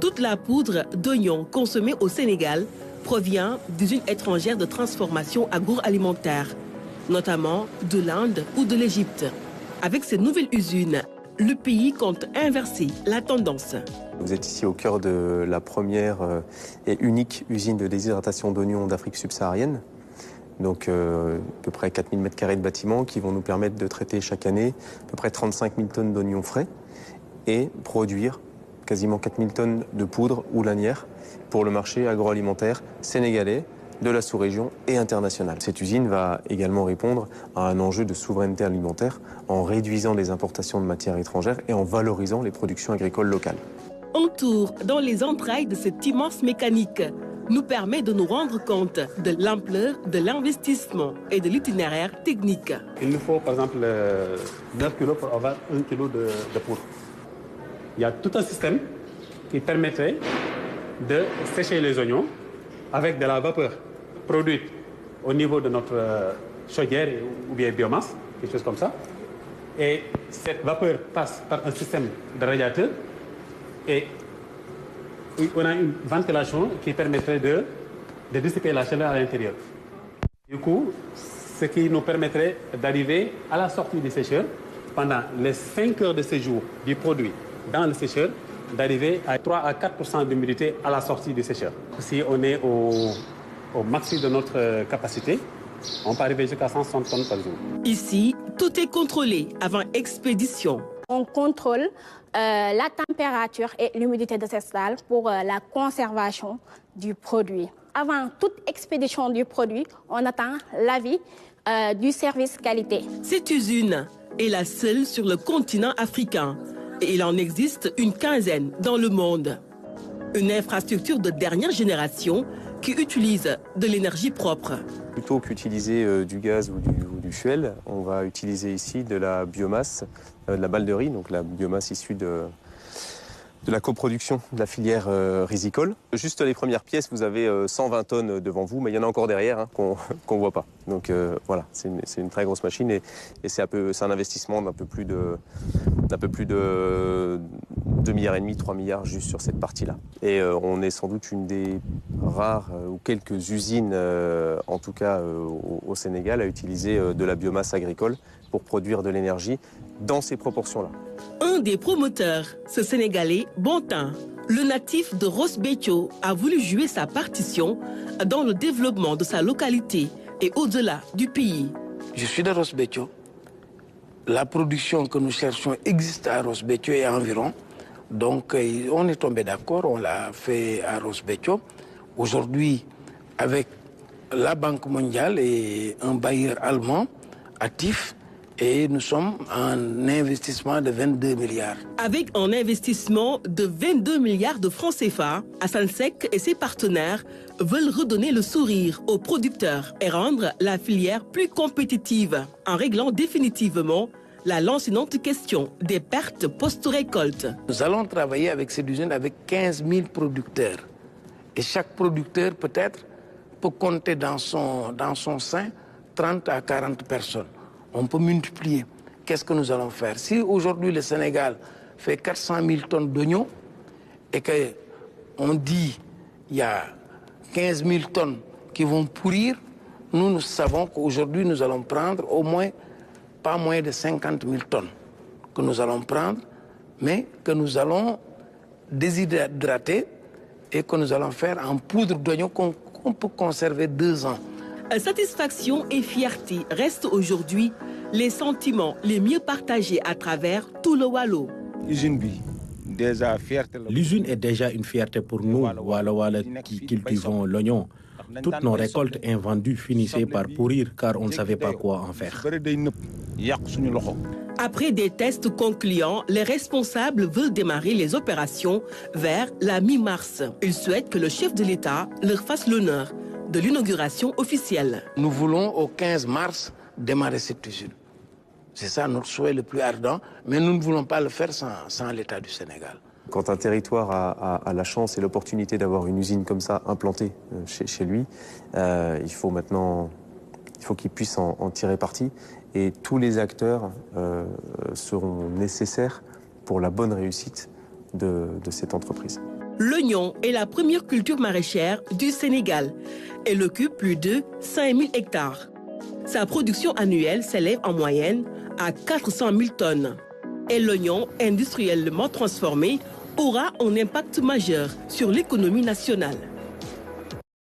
Toute la poudre d'oignon consommée au Sénégal provient d'usines étrangères de transformation agroalimentaire, notamment de l'Inde ou de l'Égypte. Avec ces nouvelles usines, le pays compte inverser la tendance. Vous êtes ici au cœur de la première et unique usine de déshydratation d'oignons d'Afrique subsaharienne. Donc à peu près 4000 m² de bâtiments qui vont nous permettre de traiter chaque année à peu près 35 000 tonnes d'oignons frais et produire quasiment 4000 tonnes de poudre ou lanière pour le marché agroalimentaire sénégalais, de la sous-région et internationale. Cette usine va également répondre à un enjeu de souveraineté alimentaire en réduisant les importations de matières étrangères et en valorisant les productions agricoles locales. Un tour dans les entrailles de cette immense mécanique nous permet de nous rendre compte de l'ampleur de l'investissement et de l'itinéraire technique. Il nous faut par exemple 9 kg pour avoir 1 kg de poudre. Il y a tout un système qui permettrait de sécher les oignons avec de la vapeur produite au niveau de notre chaudière ou bien biomasse, quelque chose comme ça. Et cette vapeur passe par un système de radiateur et on a une ventilation qui permettrait de dissiper la chaleur à l'intérieur. Du coup, ce qui nous permettrait d'arriver à la sortie du sécheur pendant les 5 heures de séjour du produit dans le sécheur, d'arriver à 3 à 4% d'humidité à la sortie du sécheur. Si on est au maxi de notre capacité, on peut arriver jusqu'à 160 tonnes par jour. Ici, tout est contrôlé avant expédition. On contrôle la température et l'humidité de cette salle pour la conservation du produit. Avant toute expédition du produit, on attend l'avis du service qualité. Cette usine est la seule sur le continent africain et il en existe une quinzaine dans le monde. Une infrastructure de dernière génération qui utilise de l'énergie propre. Plutôt qu'utiliser du gaz ou du fuel, on va utiliser ici de la biomasse, de la balle de riz, donc la biomasse issue de la coproduction de la filière risicole. Juste les premières pièces, vous avez 120 tonnes devant vous, mais il y en a encore derrière hein, qu'on ne voit pas. Donc voilà, c'est une très grosse machine et c'est un investissement d'un peu plus de 2,5 milliards, 3 milliards juste sur cette partie-là. Et on est sans doute une des rares ou quelques usines, en tout cas au Sénégal, à utiliser de la biomasse agricole pour produire de l'énergie dans ces proportions-là. Un des promoteurs, ce Sénégalais Bontin, le natif de Ross Béthio, a voulu jouer sa partition dans le développement de sa localité et au-delà du pays. Je suis de Ross Béthio. La production que nous cherchons existe à Ross Béthio et environ. Donc on est tombé d'accord, on l'a fait à Ross Béthio. Aujourd'hui, avec la Banque mondiale et un bailleur allemand actif, et nous sommes en investissement de 22 milliards. Avec un investissement de 22 milliards de francs CFA, Hassan Sek et ses partenaires veulent redonner le sourire aux producteurs et rendre la filière plus compétitive en réglant définitivement la lancinante question des pertes post-récolte. Nous allons travailler avec cette usine avec 15 000 producteurs. Et chaque producteur peut-être peut compter dans son sein 30 à 40 personnes. On peut multiplier. Qu'est-ce que nous allons faire? Si aujourd'hui le Sénégal fait 400 000 tonnes d'oignons et qu'on dit qu'il y a 15 000 tonnes qui vont pourrir, nous savons qu'aujourd'hui nous allons prendre au moins, pas moins de 50 000 tonnes que nous allons prendre, mais que nous allons déshydrater et que nous allons faire en poudre d'oignon qu'on peut conserver 2 ans. Satisfaction et fierté restent aujourd'hui les sentiments les mieux partagés à travers tout le Waalo. L'usine est déjà une fierté pour nous, Waalo qui cultivons l'oignon. Toutes nos récoltes invendues finissaient par pourrir car on ne savait pas quoi en faire. Après des tests concluants, les responsables veulent démarrer les opérations vers la mi-mars. Ils souhaitent que le chef de l'État leur fasse l'honneur de l'inauguration officielle. Nous voulons au 15 mars démarrer cette usine. C'est ça notre souhait le plus ardent, mais nous ne voulons pas le faire sans l'État du Sénégal. Quand un territoire a la chance et l'opportunité d'avoir une usine comme ça implantée chez lui, il faut qu'il puisse en tirer parti. Et tous les acteurs seront nécessaires pour la bonne réussite de cette entreprise. L'oignon est la première culture maraîchère du Sénégal. Elle occupe plus de 5000 hectares. Sa production annuelle s'élève en moyenne à 400 000 tonnes. Et l'oignon industriellement transformé aura un impact majeur sur l'économie nationale.